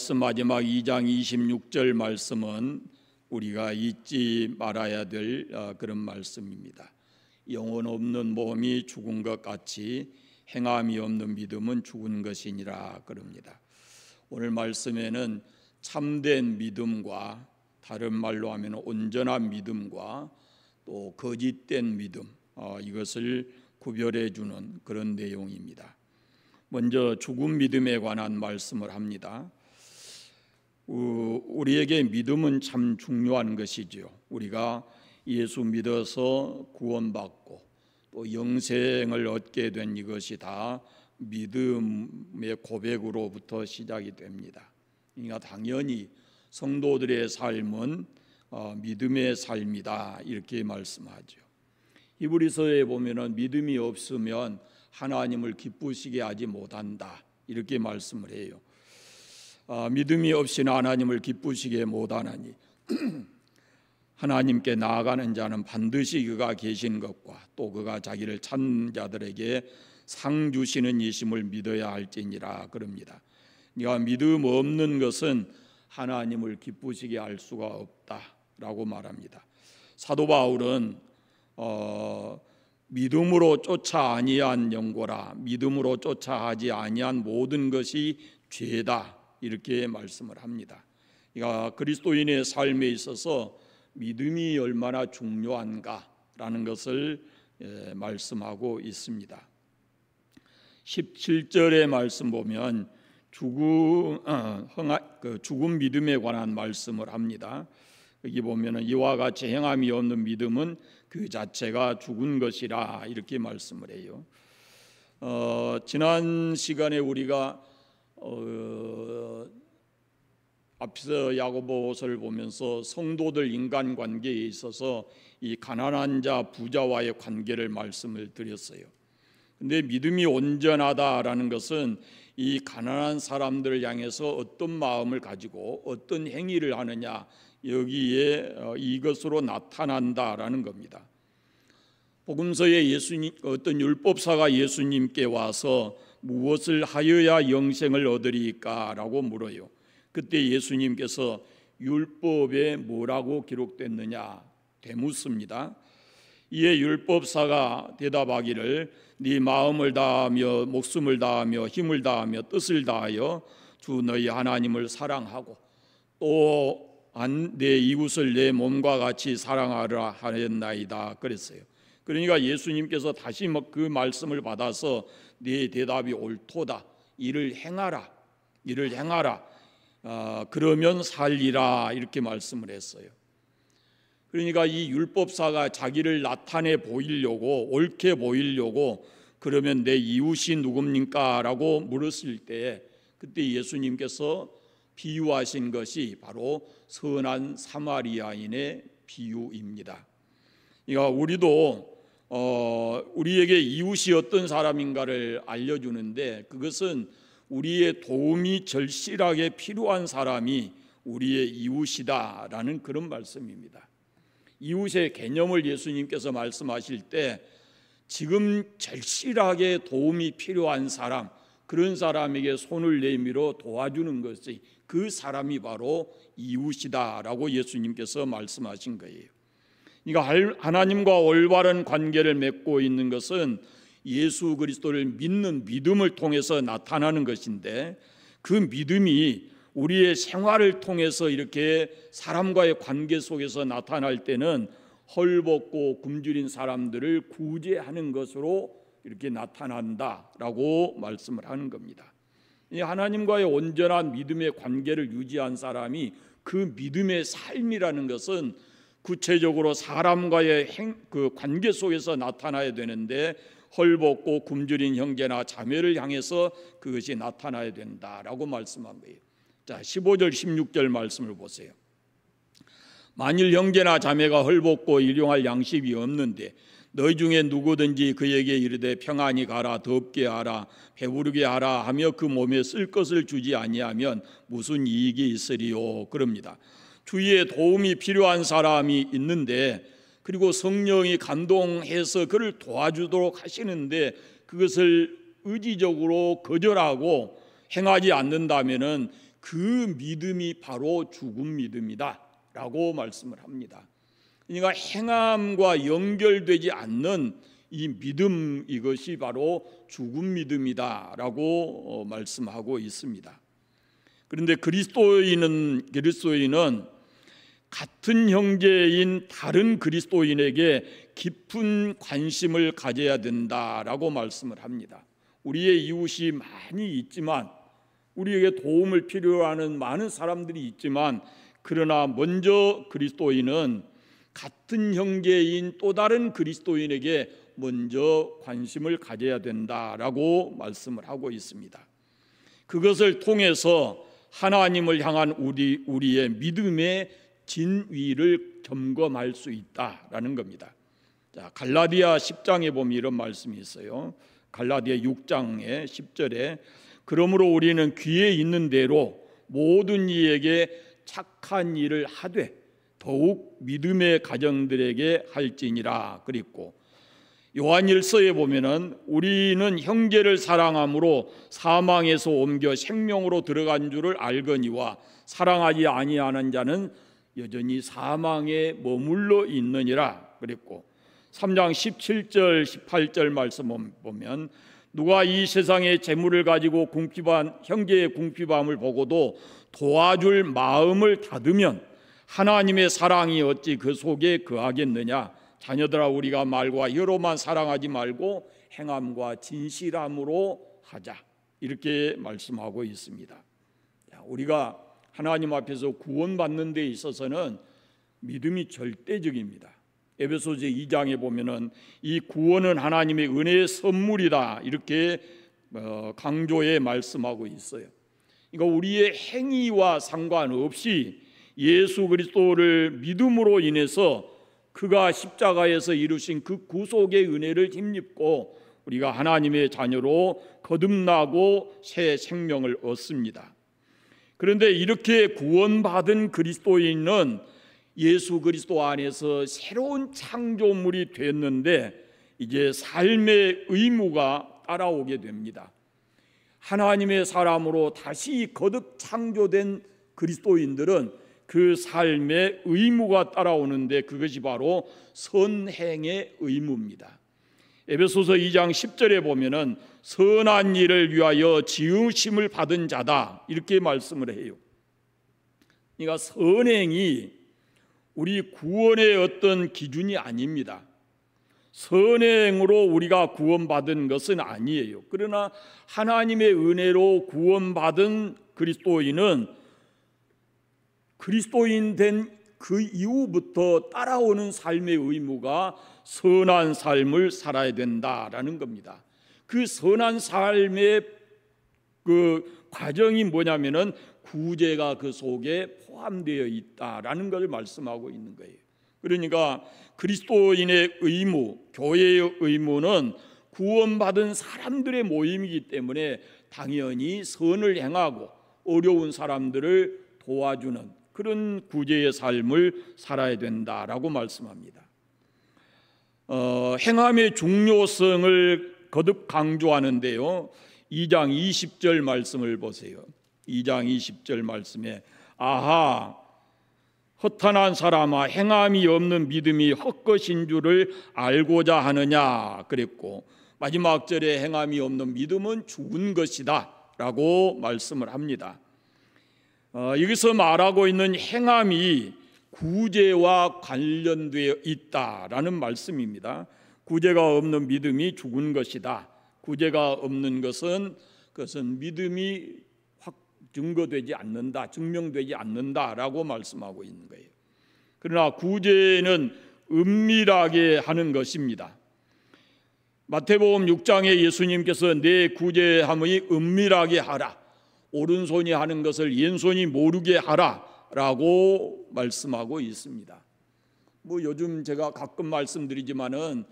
말씀 마지막 2장 26절 말씀은 우리가 잊지 말아야 될 그런 말씀입니다. 영혼 없는 몸이 죽은 것 같이 행함이 없는 믿음은 죽은 것이니라 그럽니다. 오늘 말씀에는 참된 믿음과 다른 말로 하면 온전한 믿음과 또 거짓된 믿음, 이것을 구별해 주는 그런 내용입니다. 먼저 죽은 믿음에 관한 말씀을 합니다. 우리에게 믿음은 참 중요한 것이지요. 우리가 예수 믿어서 구원받고 또 영생을 얻게 된 이것이 다 믿음의 고백으로부터 시작이 됩니다. 그러니까 당연히 성도들의 삶은 믿음의 삶이다 이렇게 말씀하죠. 히브리서에 보면은 믿음이 없으면 하나님을 기쁘시게 하지 못한다 이렇게 말씀을 해요. 믿음이 없이는 하나님을 기쁘시게 못하나니 하나님께 나아가는 자는 반드시 그가 계신 것과 또 그가 자기를 찾는 자들에게 상 주시는 이심을 믿어야 할지니라 그럽니다. 그러니까 믿음 없는 것은 하나님을 기쁘시게 할 수가 없다라고 말합니다. 사도 바울은 믿음으로 쫓아 아니한 영고라, 믿음으로 쫓아 하지 아니한 모든 것이 죄다 이렇게 말씀을 합니다. 그러니까 그리스도인의 삶에 있어서 믿음이 얼마나 중요한가라는 것을 말씀하고 있습니다. 17절의 말씀 보면 죽은 믿음에 관한 말씀을 합니다. 여기 보면 이와 같이 행함이 없는 믿음은 그 자체가 죽은 것이라 이렇게 말씀을 해요. 지난 시간에 우리가 앞서 야고보서를 보면서 성도들 인간관계에 있어서 이 가난한 자 부자와의 관계를 말씀을 드렸어요. 근데 믿음이 온전하다라는 것은 이 가난한 사람들을 향해서 어떤 마음을 가지고 어떤 행위를 하느냐, 여기에 이것으로 나타난다라는 겁니다. 복음서에 어떤 율법사가 예수님께 와서 무엇을 하여야 영생을 얻으리까 라고 물어요. 그때 예수님께서 율법에 뭐라고 기록됐느냐 되묻습니다. 이에 율법사가 대답하기를 네 마음을 다하며 목숨을 다하며 힘을 다하며 뜻을 다하여 주 너희 하나님을 사랑하고 또 내 이웃을 내 몸과 같이 사랑하라 하였나이다 그랬어요. 그러니까 예수님께서 다시 그 말씀을 받아서 네 대답이 옳도다, 이를 행하라 그러면 살리라 이렇게 말씀을 했어요. 그러니까 이 율법사가 자기를 나타내 보이려고, 옳게 보이려고 그러면 내 이웃이 누굽니까? 라고 물었을 때 그때 예수님께서 비유하신 것이 바로 선한 사마리아인의 비유입니다. 그러니까 우리도 우리에게 이웃이 어떤 사람인가를 알려주는데 그것은 우리의 도움이 절실하게 필요한 사람이 우리의 이웃이다라는 그런 말씀입니다. 이웃의 개념을 예수님께서 말씀하실 때 지금 절실하게 도움이 필요한 사람, 그런 사람에게 손을 내밀어 도와주는 것이 그 사람이 바로 이웃이다라고 예수님께서 말씀하신 거예요. 그러니까 하나님과 올바른 관계를 맺고 있는 것은 예수 그리스도를 믿는 믿음을 통해서 나타나는 것인데 그 믿음이 우리의 생활을 통해서 이렇게 사람과의 관계 속에서 나타날 때는 헐벗고 굶주린 사람들을 구제하는 것으로 이렇게 나타난다라고 말씀을 하는 겁니다. 하나님과의 온전한 믿음의 관계를 유지한 사람이 그 믿음의 삶이라는 것은 구체적으로 사람과의 그 관계 속에서 나타나야 되는데 헐벗고 굶주린 형제나 자매를 향해서 그것이 나타나야 된다라고 말씀한 거예요. 자, 15절 16절 말씀을 보세요. 만일 형제나 자매가 헐벗고 일용할 양식이 없는데 너희 중에 누구든지 그에게 이르되 평안히 가라, 덥게 하라, 배부르게 하라 하며 그 몸에 쓸 것을 주지 아니하면 무슨 이익이 있으리요 그럽니다. 주위에 도움이 필요한 사람이 있는데 그리고 성령이 감동해서 그를 도와주도록 하시는데 그것을 의지적으로 거절하고 행하지 않는다면은 그 믿음이 바로 죽은 믿음이다 라고 말씀을 합니다. 그러니까 행함과 연결되지 않는 이 믿음, 이것이 바로 죽은 믿음이다 라고 말씀하고 있습니다. 그런데 그리스도인은 같은 형제인 다른 그리스도인에게 깊은 관심을 가져야 된다라고 말씀을 합니다. 우리의 이웃이 많이 있지만, 우리에게 도움을 필요로 하는 많은 사람들이 있지만, 그러나 먼저 그리스도인은 같은 형제인 또 다른 그리스도인에게 먼저 관심을 가져야 된다라고 말씀을 하고 있습니다. 그것을 통해서 하나님을 향한 우리의 믿음의 진위를 점검할 수 있다라는 겁니다. 자, 갈라디아 10장에 보면 이런 말씀이 있어요. 갈라디아 6장의 10절에 그러므로 우리는 귀에 있는 대로 모든 이에게 착한 일을 하되 더욱 믿음의 가정들에게 할지니라 그랬고, 요한일서에 보면은 우리는 형제를 사랑함으로 사망에서 옮겨 생명으로 들어간 줄을 알거니와 사랑하지 아니하는 자는 여전히 사망에 머물러 있느니라 그랬고, 3장 17절 18절 말씀 보면 누가 이 세상의 재물을 가지고 형제의 궁핍함을 보고도 도와줄 마음을 닫으면 하나님의 사랑이 어찌 그 속에 거하겠느냐. 자녀들아, 우리가 말과 혀로만 사랑하지 말고 행함과 진실함으로 하자, 이렇게 말씀하고 있습니다. 우리가 하나님 앞에서 구원받는 데 있어서는 믿음이 절대적입니다. 에베소서 2장에 보면은 이 구원은 하나님의 은혜의 선물이다, 이렇게 강조해 말씀하고 있어요. 그러니까 우리의 행위와 상관없이 예수 그리스도를 믿음으로 인해서 그가 십자가에서 이루신 그 구속의 은혜를 힘입고 우리가 하나님의 자녀로 거듭나고 새 생명을 얻습니다. 그런데 이렇게 구원받은 그리스도인은 예수 그리스도 안에서 새로운 창조물이 됐는데 이제 삶의 의무가 따라오게 됩니다. 하나님의 사람으로 다시 거듭 창조된 그리스도인들은 그 삶의 의무가 따라오는데 그것이 바로 선행의 의무입니다. 에베소서 2장 10절에 보면은 선한 일을 위하여 지으심을 받은 자다, 이렇게 말씀을 해요. 그러니까 선행이 우리 구원의 어떤 기준이 아닙니다. 선행으로 우리가 구원받은 것은 아니에요. 그러나 하나님의 은혜로 구원받은 그리스도인은 그리스도인 된 그 이후부터 따라오는 삶의 의무가 선한 삶을 살아야 된다라는 겁니다. 그 선한 삶의 그 과정이 뭐냐면은 구제가 그 속에 포함되어 있다라는 것을 말씀하고 있는 거예요. 그러니까 그리스도인의 의무, 교회의 의무는 구원받은 사람들의 모임이기 때문에 당연히 선을 행하고 어려운 사람들을 도와주는 그런 구제의 삶을 살아야 된다라고 말씀합니다. 행함의 중요성을 거듭 강조하는데요, 2장 20절 말씀을 보세요. 2장 20절 말씀에 아하, 허탄한 사람아, 행함이 없는 믿음이 헛것인 줄을 알고자 하느냐 그랬고, 마지막 절에 행함이 없는 믿음은 죽은 것이다 라고 말씀을 합니다. 여기서 말하고 있는 행함이 구제와 관련되어 있다라는 말씀입니다. 구제가 없는 믿음이 죽은 것이다. 구제가 없는 것은 그것은 믿음이 증거되지 않는다, 증명되지 않는다라고 말씀하고 있는 거예요. 그러나 구제는 은밀하게 하는 것입니다. 마태복음 6장에 예수님께서 내 구제함이 은밀하게 하라, 오른손이 하는 것을 왼손이 모르게 하라라고 말씀하고 있습니다. 요즘 제가 가끔 말씀드리지만은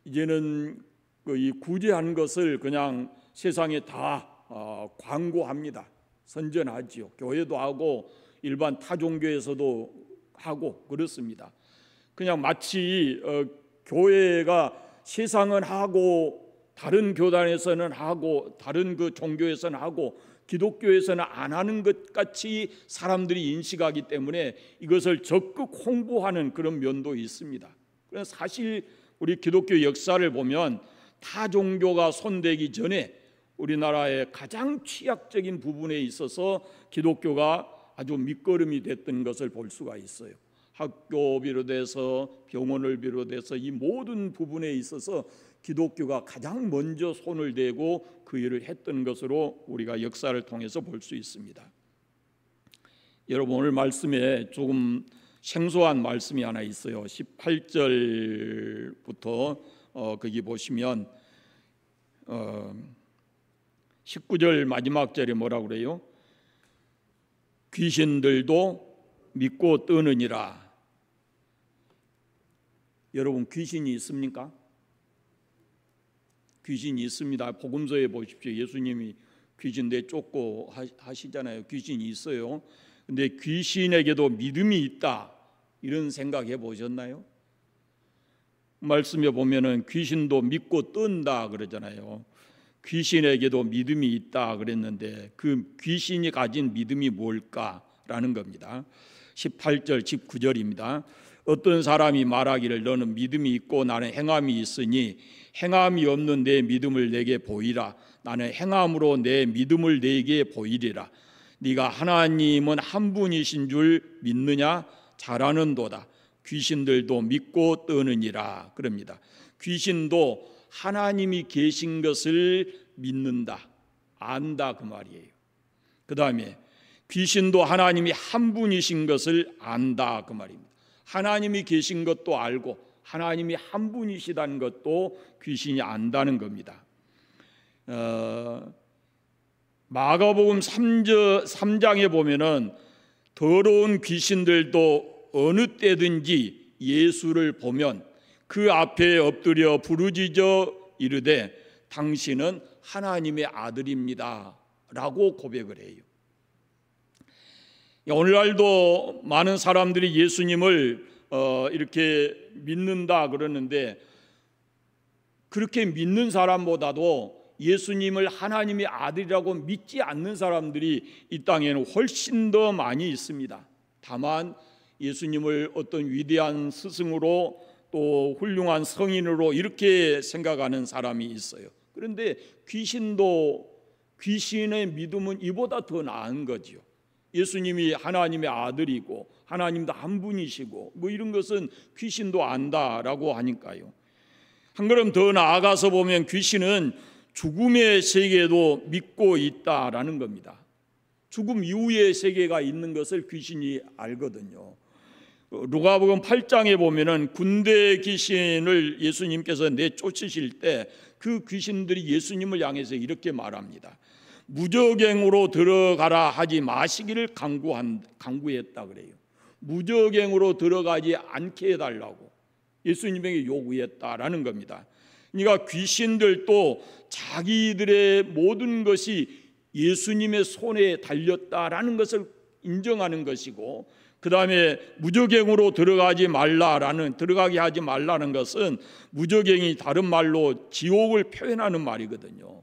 이제는 이 구제하는 것을 그냥 세상에 다 광고합니다. 선전하지요. 교회도 하고 일반 타종교에서도 하고 그렇습니다. 그냥 마치 교회가 세상은 하고 다른 교단에서는 하고 다른 그 종교에서는 하고 기독교에서는 안 하는 것 같이 사람들이 인식하기 때문에 이것을 적극 홍보하는 그런 면도 있습니다. 그래서 사실 우리 기독교 역사를 보면 타 종교가 손대기 전에 우리나라의 가장 취약적인 부분에 있어서 기독교가 아주 밑거름이 됐던 것을 볼 수가 있어요. 학교 비롯해서 병원을 비롯해서 이 모든 부분에 있어서 기독교가 가장 먼저 손을 대고 그 일을 했던 것으로 우리가 역사를 통해서 볼 수 있습니다. 여러분, 오늘 말씀에 조금 생소한 말씀이 하나 있어요. 18절부터 거기 보시면 19절 마지막 절에 뭐라고 그래요? 귀신들도 믿고 떠느니라. 여러분, 귀신이 있습니까? 귀신이 있습니다. 복음서에 보십시오. 예수님이 귀신 내쫓고 하시잖아요. 귀신이 있어요. 근데 귀신에게도 믿음이 있다, 이런 생각해 보셨나요? 말씀에 보면은 귀신도 믿고 뜬다 그러잖아요. 귀신에게도 믿음이 있다 그랬는데 그 귀신이 가진 믿음이 뭘까라는 겁니다. 18절 19절입니다. 어떤 사람이 말하기를 너는 믿음이 있고 나는 행함이 있으니 행함이 없는 내 믿음을 내게 보이라. 나는 행함으로 내 믿음을 내게 보이리라. 네가 하나님은 한 분이신 줄 믿느냐? 잘하는도다. 귀신들도 믿고 떠느니라 그럽니다. 귀신도 하나님이 계신 것을 믿는다, 안다, 그 말이에요. 그 다음에 귀신도 하나님이 한 분이신 것을 안다, 그 말입니다. 하나님이 계신 것도 알고 하나님이 한 분이시다는 것도 귀신이 안다는 겁니다. 마가복음 3장에 보면은 더러운 귀신들도 어느 때든지 예수를 보면 그 앞에 엎드려 부르짖어 이르되 당신은 하나님의 아들입니다 라고 고백을 해요. 오늘날도 많은 사람들이 예수님을 이렇게 믿는다 그러는데 그렇게 믿는 사람보다도 예수님을 하나님의 아들이라고 믿지 않는 사람들이 이 땅에는 훨씬 더 많이 있습니다. 다만 예수님을 어떤 위대한 스승으로 또 훌륭한 성인으로 이렇게 생각하는 사람이 있어요. 그런데 귀신의 믿음은 이보다 더 나은 거지요. 예수님이 하나님의 아들이고 하나님도 한 분이시고 뭐 이런 것은 귀신도 안다라고 하니까요. 한 걸음 더 나아가서 보면 귀신은 죽음의 세계도 믿고 있다라는 겁니다. 죽음 이후의 세계가 있는 것을 귀신이 알거든요. 누가복음 8장에 보면은 군대 귀신을 예수님께서 내쫓으실 때 그 귀신들이 예수님을 향해서 이렇게 말합니다. 무저갱으로 들어가라 하지 마시기를 강구했다 그래요. 무저갱으로 들어가지 않게 해달라고 예수님에게 요구했다라는 겁니다. 그러니까 귀신들도 자기들의 모든 것이 예수님의 손에 달렸다라는 것을 인정하는 것이고, 그 다음에 무저갱으로 들어가게 하지 말라는 것은 무저갱이 다른 말로 지옥을 표현하는 말이거든요.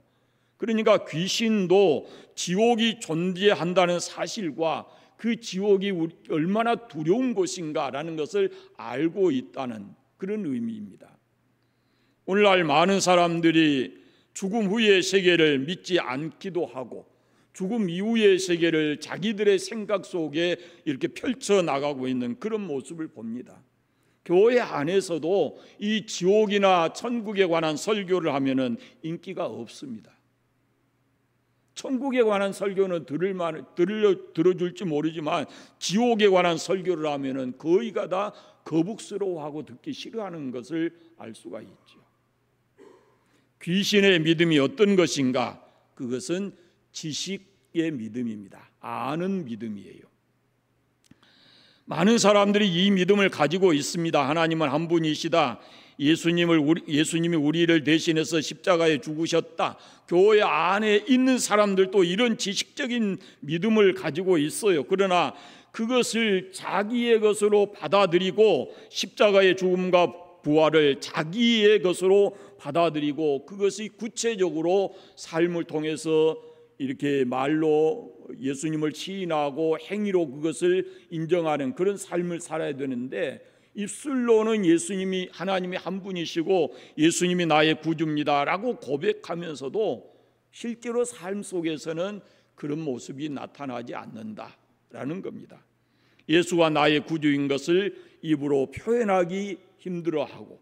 그러니까 귀신도 지옥이 존재한다는 사실과 그 지옥이 얼마나 두려운 곳인가라는 것을 알고 있다는 그런 의미입니다. 오늘날 많은 사람들이 죽음 후의 세계를 믿지 않기도 하고 죽음 이후의 세계를 자기들의 생각 속에 이렇게 펼쳐나가고 있는 그런 모습을 봅니다. 교회 안에서도 이 지옥이나 천국에 관한 설교를 하면은 인기가 없습니다. 천국에 관한 설교는 들어줄지 모르지만 지옥에 관한 설교를 하면은 거의가 다 거북스러워하고 듣기 싫어하는 것을 알 수가 있죠. 귀신의 믿음이 어떤 것인가? 그것은 지식의 믿음입니다. 아는 믿음이에요. 많은 사람들이 이 믿음을 가지고 있습니다. 하나님은 한 분이시다. 예수님이 우리를 대신해서 십자가에 죽으셨다. 교회 안에 있는 사람들도 이런 지식적인 믿음을 가지고 있어요. 그러나 그것을 자기의 것으로 받아들이고 십자가의 죽음과 부활을 자기의 것으로 받아들이고 그것이 구체적으로 삶을 통해서 이렇게 말로 예수님을 시인하고 행위로 그것을 인정하는 그런 삶을 살아야 되는데, 입술로는 예수님이 하나님이 한 분이시고 예수님이 나의 구주입니다라고 고백하면서도 실제로 삶 속에서는 그런 모습이 나타나지 않는다라는 겁니다. 예수가 나의 구주인 것을 입으로 표현하기 힘들어하고,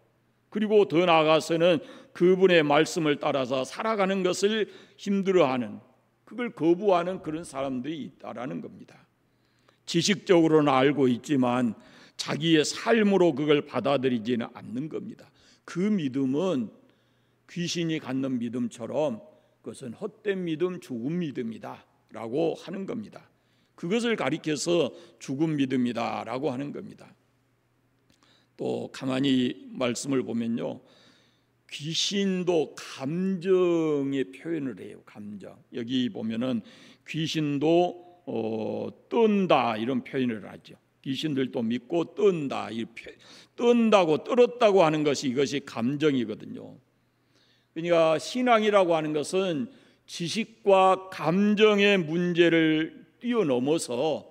그리고 더 나아가서는 그분의 말씀을 따라서 살아가는 것을 힘들어하는, 그걸 거부하는 그런 사람들이 있다라는 겁니다. 지식적으로는 알고 있지만 자기의 삶으로 그걸 받아들이지는 않는 겁니다. 그 믿음은 귀신이 갖는 믿음처럼 그것은 헛된 믿음, 죽은 믿음이다 라고 하는 겁니다. 그것을 가리켜서 죽은 믿음이다 라고 하는 겁니다. 또 가만히 말씀을 보면요, 귀신도 감정의 표현을 해요. 감정. 여기 보면은 귀신도 떤다 이런 표현을 하죠. 귀신들도 믿고 떤다, 떤다고 떨었다고 하는 것이 이것이 감정이거든요. 그러니까 신앙이라고 하는 것은 지식과 감정의 문제를 뛰어넘어서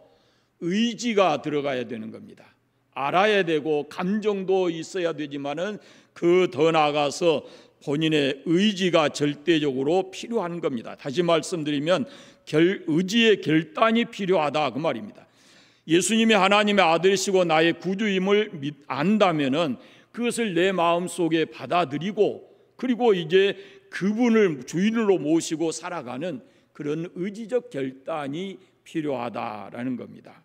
의지가 들어가야 되는 겁니다. 알아야 되고 감정도 있어야 되지만은 그 더 나아가서 본인의 의지가 절대적으로 필요한 겁니다. 다시 말씀드리면 의지의 결단이 필요하다 그 말입니다. 예수님이 하나님의 아들이시고 나의 구주임을 안다면은 그것을 내 마음속에 받아들이고, 그리고 이제 그분을 주인으로 모시고 살아가는 그런 의지적 결단이 필요하다라는 겁니다.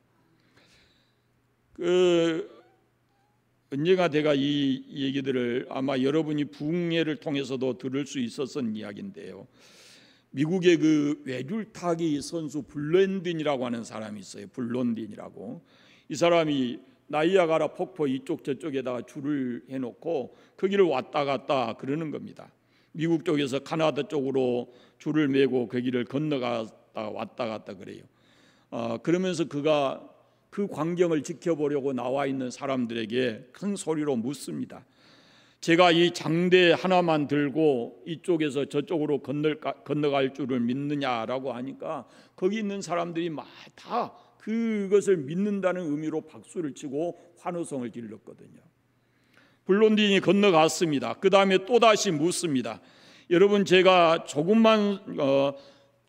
언젠가 제가 이 얘기들을 아마 여러분이 부흥회를 통해서도 들을 수 있었던 이야기인데요, 미국의 그 외줄타기 선수 블론딘이라고 하는 사람이 있어요. 블론딘이라고. 이 사람이 나이아가라 폭포 이쪽 저쪽에다가 줄을 해놓고 거기를 왔다 갔다 그러는 겁니다. 미국 쪽에서 카나다 쪽으로 줄을 메고 거기를 건너갔다 왔다 갔다 그래요. 그러면서 그가 그 광경을 지켜보려고 나와 있는 사람들에게 큰 소리로 묻습니다. 제가 이 장대 하나만 들고 이쪽에서 저쪽으로 건너갈 줄을 믿느냐라고 하니까 거기 있는 사람들이 다 그것을 믿는다는 의미로 박수를 치고 환호성을 질렀거든요. 블론딘이 건너갔습니다. 그 다음에 또다시 묻습니다. 여러분, 제가 조금만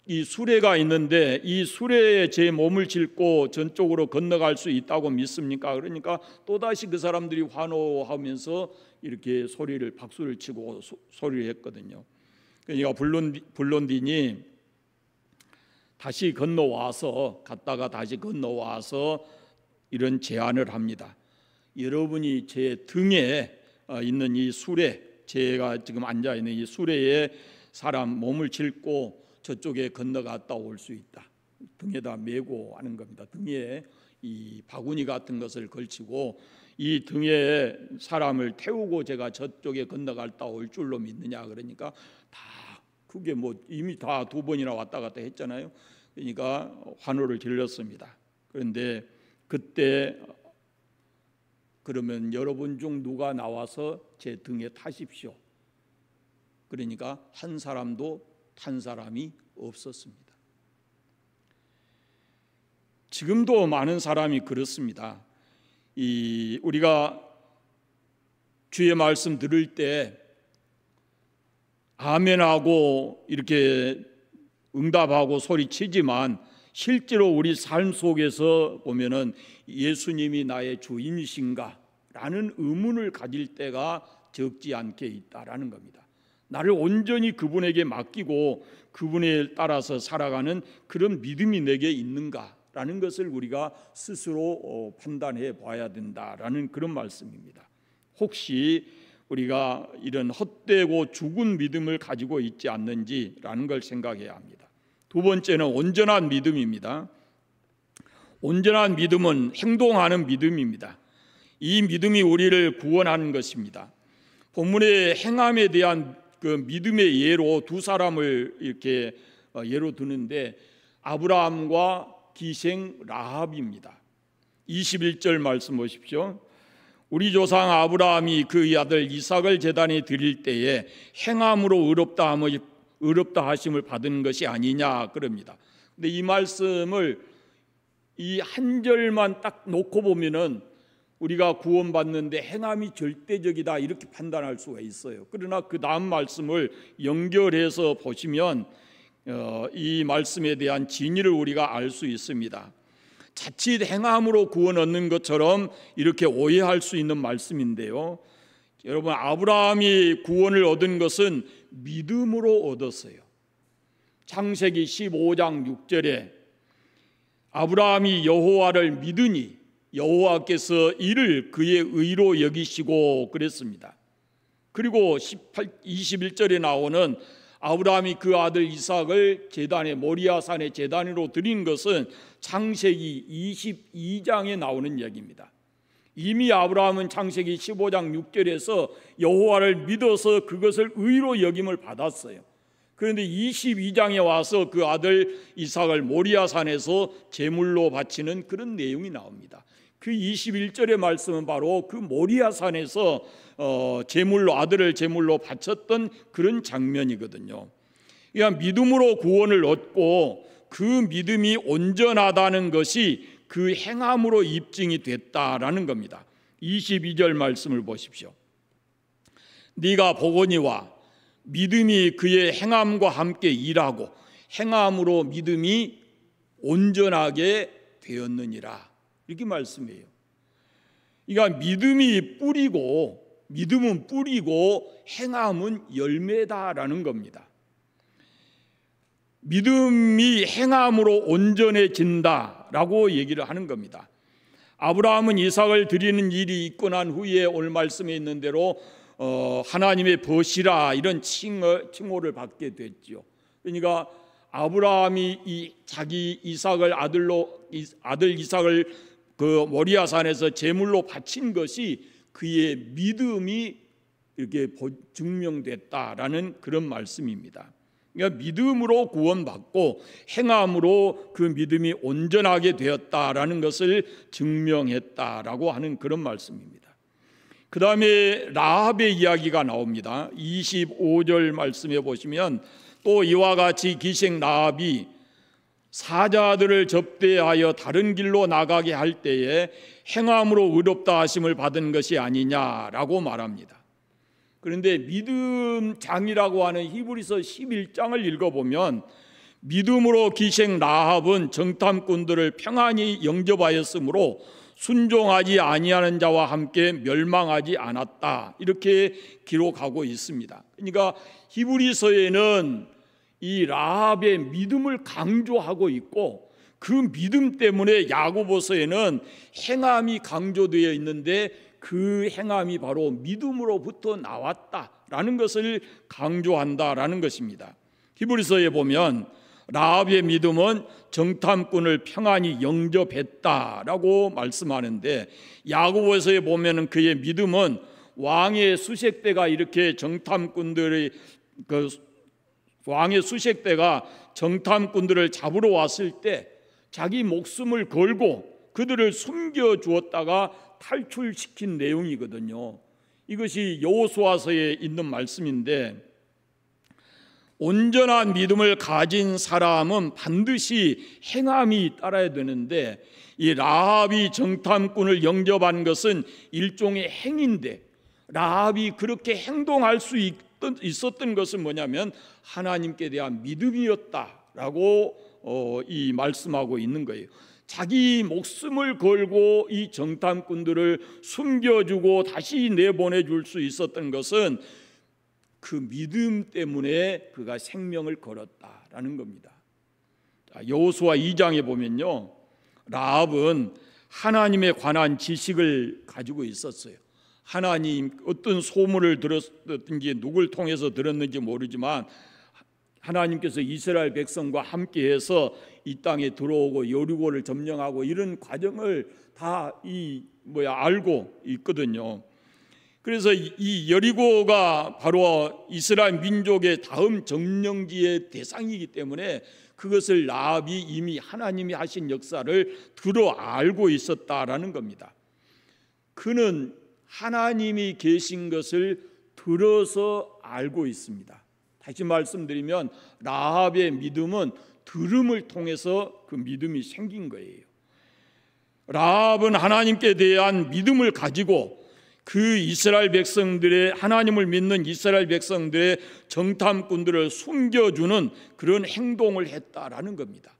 이 수레가 있는데 이 수레에 제 몸을 싣고 전쪽으로 건너갈 수 있다고 믿습니까? 그러니까 또다시 그 사람들이 환호하면서 이렇게 박수를 치고 소리를 했거든요. 그러니까 블론딘이 다시 건너와서 갔다가 다시 건너와서 이런 제안을 합니다. 여러분이 제 등에 있는 이 수레, 제가 지금 앉아 있는 이 수레에 사람 몸을 싣고 저쪽에 건너갔다 올 수 있다. 등에다 메고 하는 겁니다. 등에 이 바구니 같은 것을 걸치고 이 등에 사람을 태우고 제가 저쪽에 건너갔다 올 줄로 믿느냐. 그러니까 다 그게 이미 다 2번이나 왔다 갔다 했잖아요. 그러니까 환호를 질렀습니다. 그런데 그때 그러면 여러분 중 누가 나와서 제 등에 타십시오. 그러니까 한 사람도 탄 사람이 없었습니다. 지금도 많은 사람이 그렇습니다. 우리가 주의 말씀 들을 때 아멘하고 이렇게 응답하고 소리치지만 실제로 우리 삶 속에서 보면은 예수님이 나의 주인이신가? 라는 의문을 가질 때가 적지 않게 있다라는 겁니다. 나를 온전히 그분에게 맡기고 그분에 따라서 살아가는 그런 믿음이 내게 있는가라는 것을 우리가 스스로 판단해 봐야 된다라는 그런 말씀입니다. 혹시 우리가 이런 헛되고 죽은 믿음을 가지고 있지 않는지라는 걸 생각해야 합니다. 두 번째는 온전한 믿음입니다. 온전한 믿음은 행동하는 믿음입니다. 이 믿음이 우리를 구원하는 것입니다. 본문의 행함에 대한 그 믿음의 예로 두 사람을 이렇게 예로 드는데 아브라함과 기생 라합입니다. 21절 말씀 보십시오. 우리 조상 아브라함이 그의 아들 이삭을 제단에 드릴 때에 행함으로 의롭다 함을 의롭다 하심을 받은 것이 아니냐 그럽니다. 근데 이 말씀을 이 한 절만 딱 놓고 보면은 우리가 구원받는데 행함이 절대적이다 이렇게 판단할 수가 있어요. 그러나 그 다음 말씀을 연결해서 보시면 이 말씀에 대한 진의를 우리가 알 수 있습니다. 자칫 행함으로 구원 얻는 것처럼 이렇게 오해할 수 있는 말씀인데요. 여러분, 아브라함이 구원을 얻은 것은 믿음으로 얻었어요. 창세기 15장 6절에 아브라함이 여호와를 믿으니 여호와께서 이를 그의 의로 여기시고 그랬습니다. 그리고 21절에 나오는 아브라함이 그 아들 이삭을 제단에 모리아산의 제단으로 드린 것은 창세기 22장에 나오는 얘기입니다. 이미 아브라함은 창세기 15장 6절에서 여호와를 믿어서 그것을 의로 여김을 받았어요. 그런데 22장에 와서 그 아들 이삭을 모리아산에서 제물로 바치는 그런 내용이 나옵니다. 그 21절의 말씀은 바로 그 모리아산에서 아들을 제물로 바쳤던 그런 장면이거든요. 그러니까 믿음으로 구원을 얻고 그 믿음이 온전하다는 것이 그 행함으로 입증이 됐다라는 겁니다. 22절 말씀을 보십시오. 네가 보거니와 믿음이 그의 행함과 함께 일하고 행함으로 믿음이 온전하게 되었느니라. 이렇게 말씀해요. 그러니까 믿음은 뿌리고 행함은 열매다라는 겁니다. 믿음이 행함으로 온전해진다라고 얘기를 하는 겁니다. 아브라함은 이삭을 드리는 일이 있고 난 후에 오늘 말씀에 있는 대로 하나님의 벗이라 이런 칭호를 받게 됐죠. 그러니까 아브라함이 자기 아들 이삭을 그 모리아산에서 제물로 바친 것이 그의 믿음이 이렇게 증명됐다라는 그런 말씀입니다. 그러니까 믿음으로 구원받고 행함으로 그 믿음이 온전하게 되었다라는 것을 증명했다라고 하는 그런 말씀입니다. 그 다음에 라합의 이야기가 나옵니다. 25절 말씀에 보시면 또 이와 같이 기생 라합이 사자들을 접대하여 다른 길로 나가게 할 때에 행함으로 의롭다 하심을 받은 것이 아니냐라고 말합니다. 그런데 믿음장이라고 하는 히브리서 11장을 읽어보면 믿음으로 기생 라합은 정탐꾼들을 평안히 영접하였으므로 순종하지 아니하는 자와 함께 멸망하지 않았다 이렇게 기록하고 있습니다. 그러니까 히브리서에는 이 라합의 믿음을 강조하고 있고 그 믿음 때문에 야고보서에는 행함이 강조되어 있는데 그 행함이 바로 믿음으로부터 나왔다라는 것을 강조한다라는 것입니다. 히브리서에 보면 라합의 믿음은 정탐꾼을 평안히 영접했다라고 말씀하는데 야고보서에 보면은 그의 믿음은 왕의 수색대가 이렇게 왕의 수색대가 정탐꾼들을 잡으러 왔을 때 자기 목숨을 걸고 그들을 숨겨 주었다가 탈출시킨 내용이거든요. 이것이 여호수아서에 있는 말씀인데 온전한 믿음을 가진 사람은 반드시 행함이 따라야 되는데 이 라합이 정탐꾼을 영접한 것은 일종의 행인데 라합이 그렇게 행동할 수 있었던 것은 뭐냐면 하나님께 대한 믿음이었다라고 이 말씀하고 있는 거예요. 자기 목숨을 걸고 이 정탐꾼들을 숨겨주고 다시 내보내줄 수 있었던 것은 그 믿음 때문에 그가 생명을 걸었다라는 겁니다. 여호수아 2장에 보면요, 라합은 하나님에 관한 지식을 가지고 있었어요. 하나님 어떤 소문을 들었든지 누굴 통해서 들었는지 모르지만 하나님께서 이스라엘 백성과 함께해서 이 땅에 들어오고 여리고를 점령하고 이런 과정을 다 알고 있거든요. 그래서 이 여리고가 바로 이스라엘 민족의 다음 점령지의 대상이기 때문에 그것을 라합이 이미 하나님이 하신 역사를 들어 알고 있었다라는 겁니다. 그는 하나님이 계신 것을 들어서 알고 있습니다. 다시 말씀드리면 라합의 믿음은 들음을 통해서 그 믿음이 생긴 거예요. 라합은 하나님께 대한 믿음을 가지고 그 이스라엘 백성들의, 하나님을 믿는 이스라엘 백성들의 정탐꾼들을 숨겨주는 그런 행동을 했다라는 겁니다.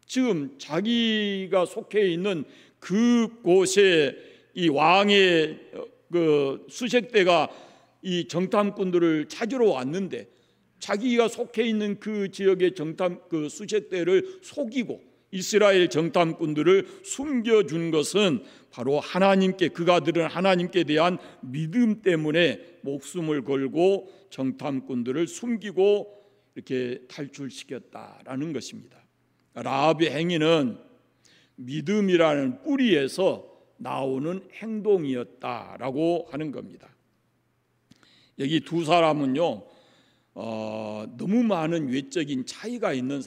지금 자기가 속해 있는 그곳에 이 왕의 그 수색대가 이 정탐꾼들을 찾으러 왔는데, 자기가 속해 있는 그 지역의 그 수색대를 속이고 이스라엘 정탐꾼들을 숨겨준 것은 바로 하나님께, 그가들은 하나님께 대한 믿음 때문에 목숨을 걸고 정탐꾼들을 숨기고 이렇게 탈출시켰다라는 것입니다. 라합의 행위는 믿음이라는 뿌리에서 나오는 행동이었다라고 하는 겁니다. 여기 두 사람은요, 너무 많은 외적인 차이가 있는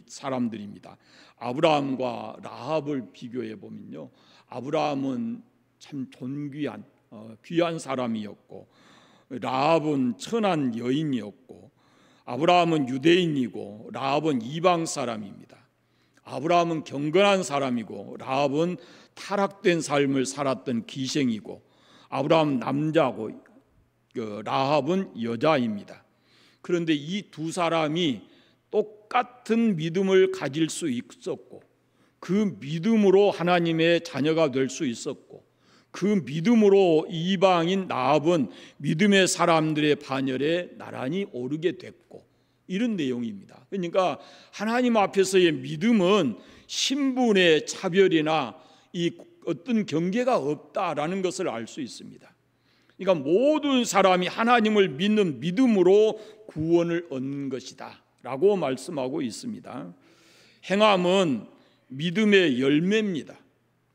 사람들입니다. 아브라함과 라합을 비교해 보면요, 아브라함은 참 존귀한 귀한 사람이었고, 라합은 천한 여인이었고, 아브라함은 유대인이고 라합은 이방 사람입니다. 아브라함은 경건한 사람이고 라합은 타락된 삶을 살았던 기생이고, 아브라함은 남자고 라합은 여자입니다. 그런데 이 두 사람이 똑같은 믿음을 가질 수 있었고, 그 믿음으로 하나님의 자녀가 될 수 있었고, 그 믿음으로 이방인 라합은 믿음의 사람들의 반열에 나란히 오르게 됐고, 이런 내용입니다. 그러니까 하나님 앞에서의 믿음은 신분의 차별이나 이 어떤 경계가 없다라는 것을 알 수 있습니다. 그러니까 모든 사람이 하나님을 믿는 믿음으로 구원을 얻는 것이다 라고 말씀하고 있습니다. 행함은 믿음의 열매입니다.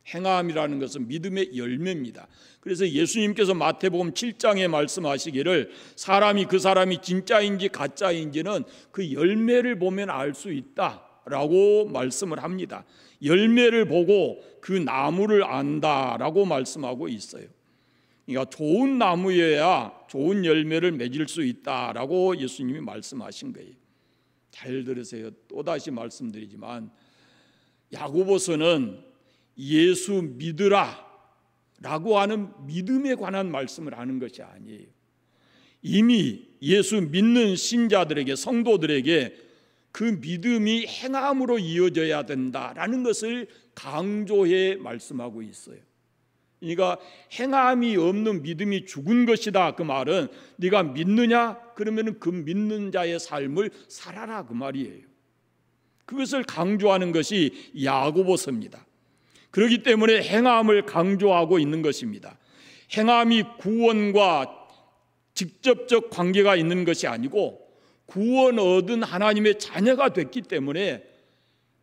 행함이라는 것은 믿음의 열매입니다. 그래서 예수님께서 마태복음 7장에 말씀하시기를 사람이 그 사람이 진짜인지 가짜인지는 그 열매를 보면 알 수 있다라고 말씀을 합니다. 열매를 보고 그 나무를 안다라고 말씀하고 있어요. 그러니까 좋은 나무여야 좋은 열매를 맺을 수 있다라고 예수님이 말씀하신 거예요. 잘 들으세요. 또다시 말씀드리지만 야고보서는 예수 믿으라 라고 하는 믿음에 관한 말씀을 하는 것이 아니에요. 이미 예수 믿는 신자들에게, 성도들에게 그 믿음이 행함으로 이어져야 된다라는 것을 강조해 말씀하고 있어요. 그러니까 행함이 없는 믿음이 죽은 것이다 그 말은, 네가 믿느냐? 그러면 그 믿는 자의 삶을 살아라 그 말이에요. 그것을 강조하는 것이 야고보서입니다. 그렇기 때문에 행함을 강조하고 있는 것입니다. 행함이 구원과 직접적 관계가 있는 것이 아니고 구원 얻은 하나님의 자녀가 됐기 때문에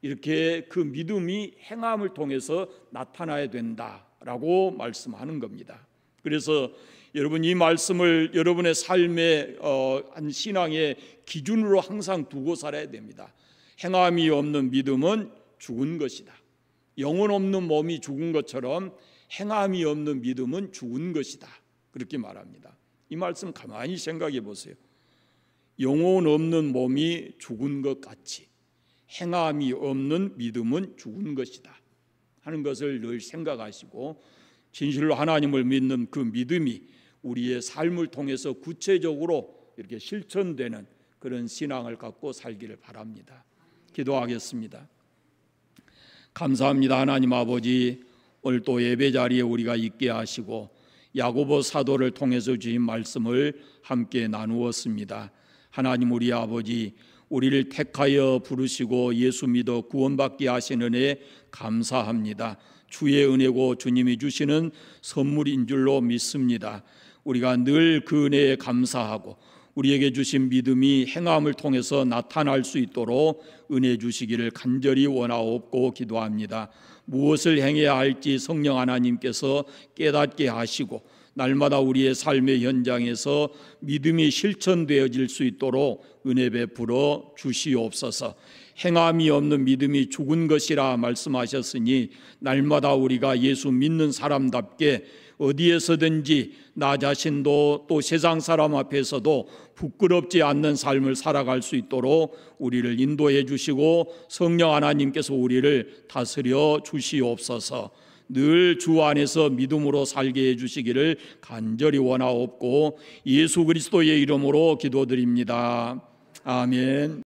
이렇게 그 믿음이 행함을 통해서 나타나야 된다라고 말씀하는 겁니다. 그래서 여러분 이 말씀을 여러분의 삶의 한 신앙의 기준으로 항상 두고 살아야 됩니다. 행함이 없는 믿음은 죽은 것이다. 영혼 없는 몸이 죽은 것처럼 행함이 없는 믿음은 죽은 것이다. 그렇게 말합니다. 이 말씀 가만히 생각해 보세요. 영혼 없는 몸이 죽은 것 같이 행함이 없는 믿음은 죽은 것이다 하는 것을 늘 생각하시고, 진실로 하나님을 믿는 그 믿음이 우리의 삶을 통해서 구체적으로 이렇게 실천되는 그런 신앙을 갖고 살기를 바랍니다. 기도하겠습니다. 감사합니다. 하나님 아버지, 오늘 또 예배 자리에 우리가 있게 하시고 야고보 사도를 통해서 주신 말씀을 함께 나누었습니다. 하나님 우리 아버지, 우리를 택하여 부르시고 예수 믿어 구원받게 하신 은혜 감사합니다. 주의 은혜고 주님이 주시는 선물인 줄로 믿습니다. 우리가 늘 그 은혜에 감사하고 우리에게 주신 믿음이 행함을 통해서 나타날 수 있도록 은혜 주시기를 간절히 원하옵고 기도합니다. 무엇을 행해야 할지 성령 하나님께서 깨닫게 하시고 날마다 우리의 삶의 현장에서 믿음이 실천되어질 수 있도록 은혜 베풀어 주시옵소서. 행함이 없는 믿음이 죽은 것이라 말씀하셨으니 날마다 우리가 예수 믿는 사람답게 어디에서든지 나 자신도 또 세상 사람 앞에서도 부끄럽지 않는 삶을 살아갈 수 있도록 우리를 인도해 주시고 성령 하나님께서 우리를 다스려 주시옵소서. 늘 주 안에서 믿음으로 살게 해주시기를 간절히 원하옵고 예수 그리스도의 이름으로 기도드립니다. 아멘.